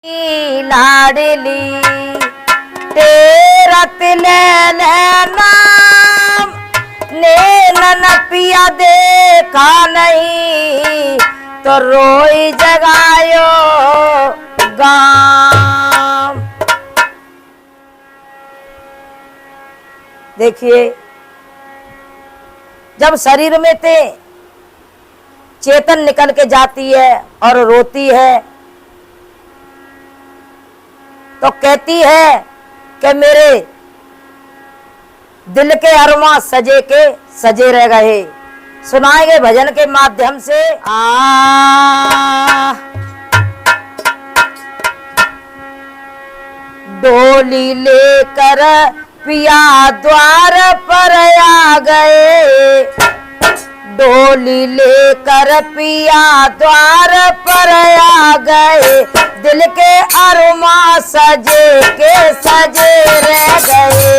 लाडली तेरा तिले नाम नैनन पिया देखा नहीं तो रोई जगायो गाम। देखिए, जब शरीर में से चेतन निकल के जाती है और रोती है तो कहती है कि मेरे दिल के अरमा सजे के सजे रह गए। सुनाएंगे भजन के माध्यम से। डोली लेकर पिया द्वार पर आ गए, डोली लेकर पिया द्वार पर आ गए, दिल के अरमा सजे के सजे रह गए।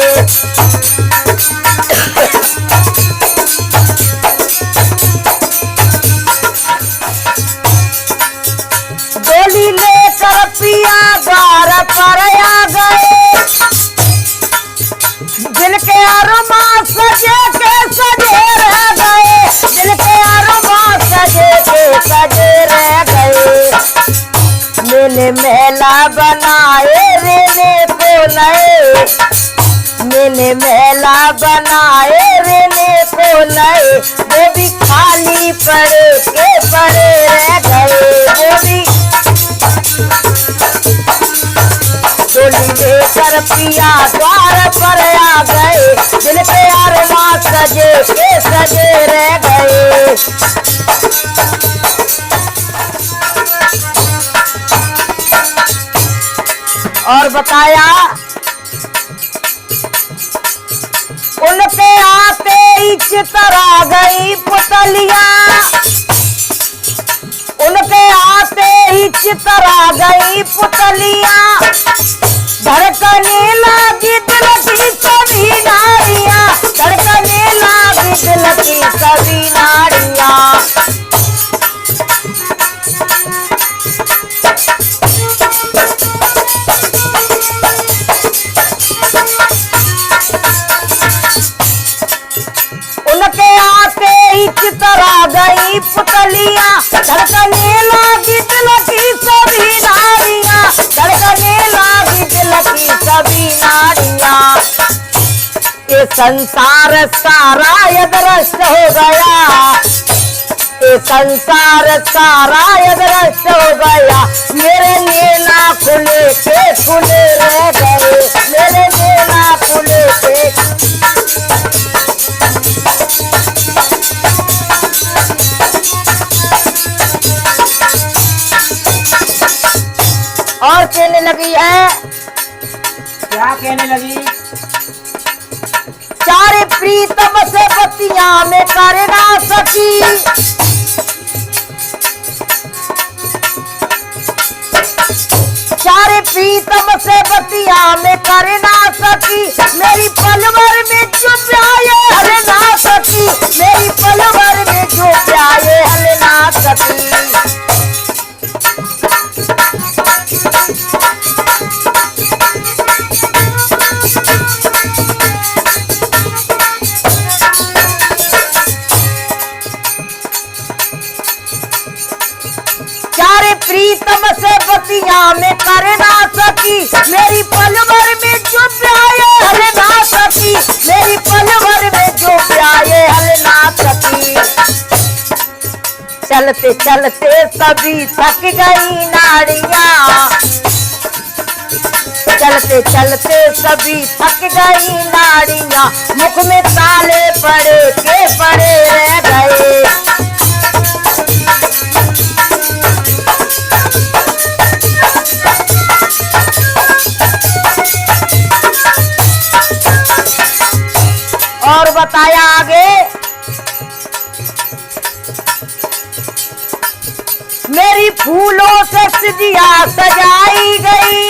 डोली लेकर पिया द्वार पर आ गए, दिल के अरमा सजे के सजे रह गए, दिल के अरमा सजे के सजे रह गए। मैंने महला बनाए रहने को नए, मैंने महला बनाए रहने को नए, वो भी खाली पड़े के पड़े रह गए, वो भी। डोली लेकर पिया द्वार पर आ गए, दिल के अरमा सजे के सजे रह गए। और बताया उनके आते ही चितर आ गई पुतलियां, उनके आते ही चितर आ गई पुतलियां, धड़कने लगी दिल की सभी नारियां, धड़कने लगी दिल की सभी नारियां। उनके आते ही चितर आ गई पुतलियां, धड़कने लगी दिल की सभी नारियां, धड़कने लगी दिल की सभी नारियां। ये संसार सारा यदृष्ट हो गया, ये संसार सारा यदृष्ट हो गया, मेरे नैना खुले के खुले रह गए, मेरे नैना खुले के। और कहने लगी है, क्या कहने लगी? चारे प्रीतम से बतियां में कर ना सकी, चारे प्रीतम से बतियां में कर ना सकी, मेरी पलवर में जो प्याये हल ना सकी, मेरी पलवर में जो प्याये हल ना सकी। चारे प्रीतम से बतियां में कर ना सकी, मेरी पलवर में जो प्याये हल ना सकी, मेरी पलवर में जो प्याये हल ना सकी। चलते चलते सभी थक गई नारियां, चलते चलते सभी थक गई नारियां, मुख में ताले पड़े के पड़े रह गए। और बताया आगे, मेरी फूलों से सिजिया सजाई गई,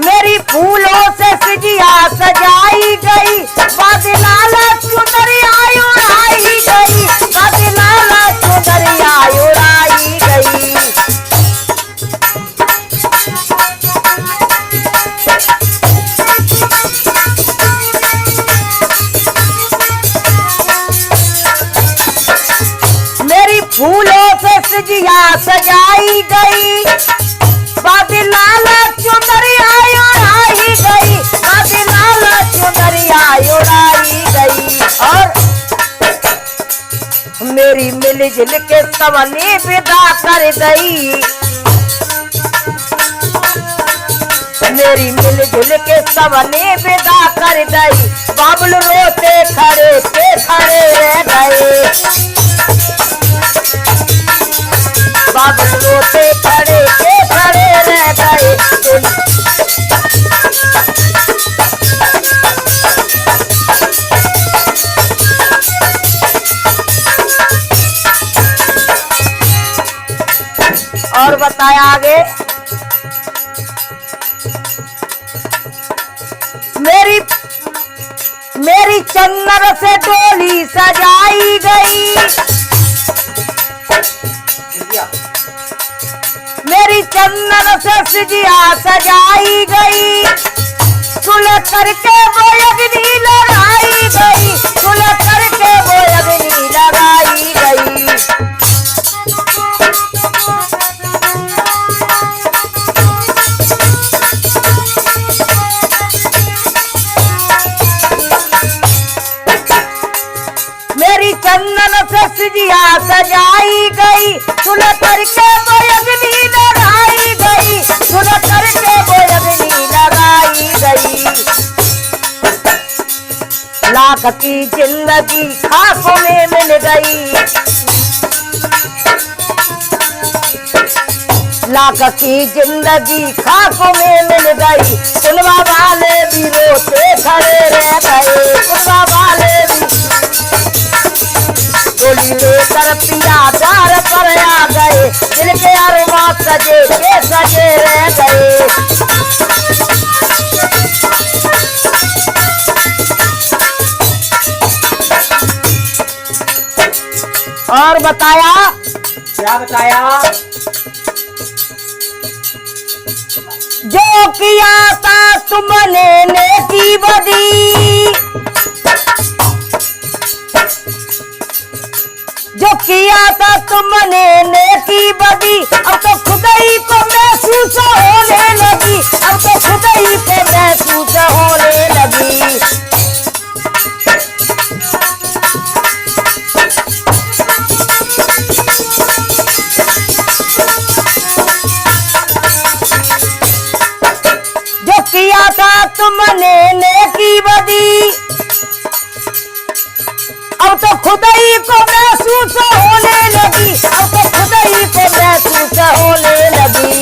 मेरी फूलों से सिजिया सजाई गई, बादलाल चुनरिया उड़ाई गई, बादलाल चुनरिया उड़ाई से सजिया सजाई गई, बादलाल चुनरिया उड़ाई गई, बादलाल चुनरिया उड़ाई गई। और मेरी मिलजुल के सबने विदा कर गई, मेरी मिलजुल के सबने विदा कर गई। बाबुल रोते खड़े के खड़े रह गए, बाबुल रोते खड़े के खड़े रह गए। और बताया आगे, मेरी चन्नर से डोली सजाई गई, मेरी चन्नर से सजिया सजाई गई। सुलह करके वो अग्नि लगाई गई, सुलह करके वो अग्नि लगाई गई। मेरी चंदन से सजिया सजाई गई, सुलह करके वो अग्नि लगाई गई, सुलह करके वो अग्नि लगाई गई। लाख की जिंदगी खाकों में मिल गई, लाख की जिंदगी खाकों में मिल गई। सुनवा वाले भी रोते खड़े रह गए, सुनवा वाले भी डोली लेकर पिया द्वार पर आ गए, दिल के अरमां सजे के सजे रह गए। और बताया, क्या बताया? जो किया था तुमने नेकी बदी, जो किया था तुमने नेकी बदी, अब तो खुदाई को महसूस होने लगी, अब तो खुदाई को महसूस होने लगी। जो किया था तुमने नेकी बदी, अब तो खुदाई को महसूस होने लगी, अब तो खुदाई को महसूस होने लगी।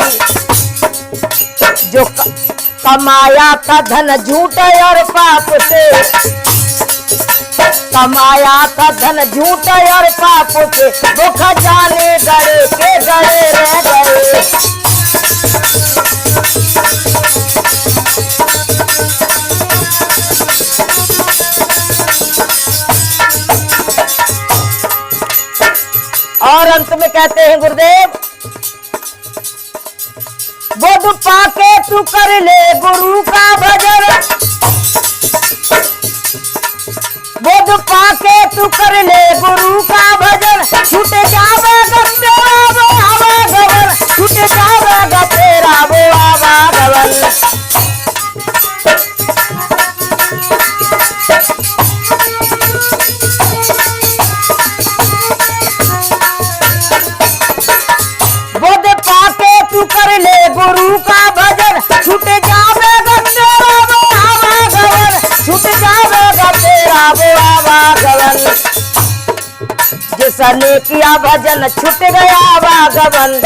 जो कमाया था धन झूठ और पाप से, कमाया था धन झूठ और पाप से, वो खजाने गड़े के गड़े रह गए। और अंत में कहते हैं गुरुदेव, बुद्ध पाके तू कर ले गुरु का भजन, बुद्ध पाके तू कर ले गुरु का भजन, छूट जावेगा तेरा वो आवागमन, छूट जावेगा तेरा वो आवागमन। बुद्ध पाके तू कर ले गुरु का भजन, छूट जावेगा तेरा वो आवागमन, छूट जावेगा तेरा वो आवागमन। जिसने किया भजन छूट गया आवागमन,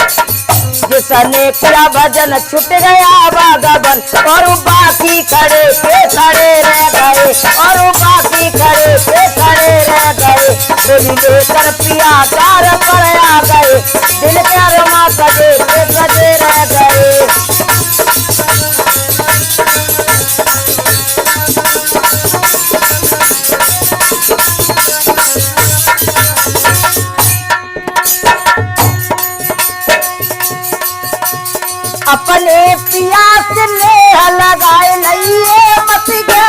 जिसने किया भजन छूट गया आवागमन। और बाकी खड़े के खड़े रह गए, और बाकी खड़े के खड़े रह गए। डोली लेकर पिया द्वार पर आ गए, दिल के अरमां सजे के सजे रह गए। अपने पिया से नेह लगाए लइए मत गया